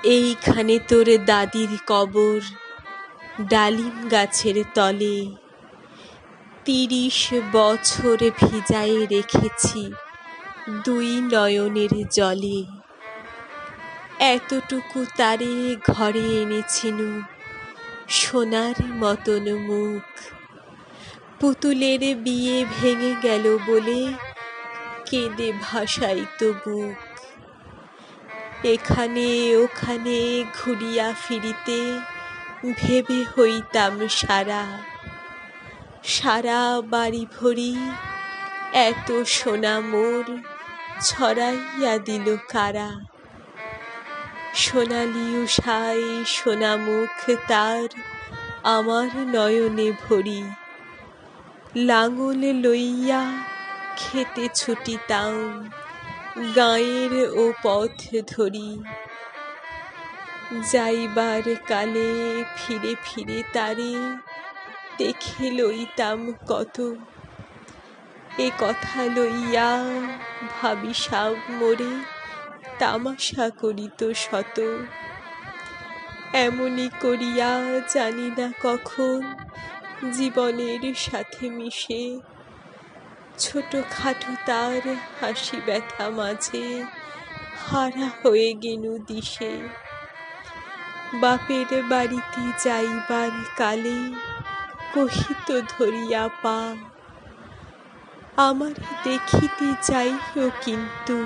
এইখানে তোর দাদির কবর, ডালিম গাছের তলে। 30 বছর ভিজায়ে রেখেছি 2 নয়নের জলে। এতটুকু তারে ঘরে এনেছিনু, সোনার মতন মুখ। পুতুলের বিয়ে ভেঙে গেল বলে কেঁদে ভাসাইতো বুক। এখানে ওখানে ঘুরিয়া ফিরিতে ভেবে হইতাম সারা। সারা বাড়ি ভরি এত সোনা মোর ছড়াইয়া দিল কারা। সোনালি উষায় সোনামুখ তার আমার নয়নে ভরি। লাঙল লইয়া খেতে ছুটিতাম গাঁয়ের ও পথ ধরি। যাইবার কালে ফিরে ফিরে তারে দেখে লইতাম কত। এ কথা লইয়া ভাবিসাব মোরে তামাশা করিত শত। এমনি করিয়া জানি না কখন জীবনের সাথে মিশে ছোটখাটো তার হাসি ব্যথা মাঝে হারা হয়ে গেনু দিশে। বাপের বাড়িতে যাইবার কালে কহিত ধরিয়া পা, আমার দেখিতে যাইও কিন্তু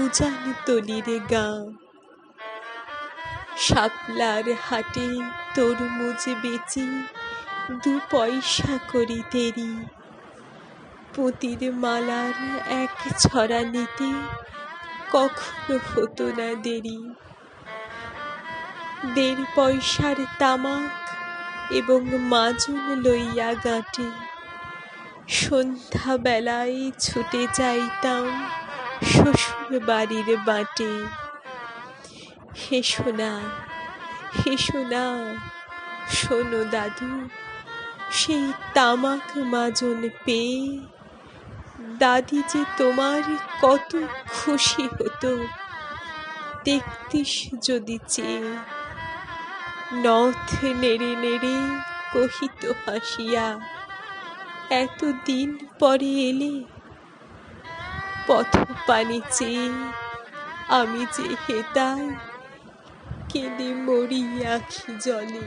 উজান তলির গাঁ। শাপলার হাটে তরমুজ বেচি 2 পয়সা করি দেরি। পুঁতির মালার 1 ছড়া নিতে কখনো হতো না দেরি। 1.5 পয়সার তামাক এবং মাজন লইয়া গাঁটে সন্ধ্যা বেলায় ছুটে যাইতাম শ্বশুর বাড়ির বাটে। হেসো না, হেসো না, শোনো দাদু, সেই তামাক মাজন পেয়ে দাদি যে তোমার কত খুশি হতো দেখতিস যদি চেয়ে। নথ নেড়ে নেড়ে কহিত হাসিয়া, এতদিন পরে এলে। পথ পানে চেয়ে আমি যে হেতায় কেঁদে মরি আখি জলে।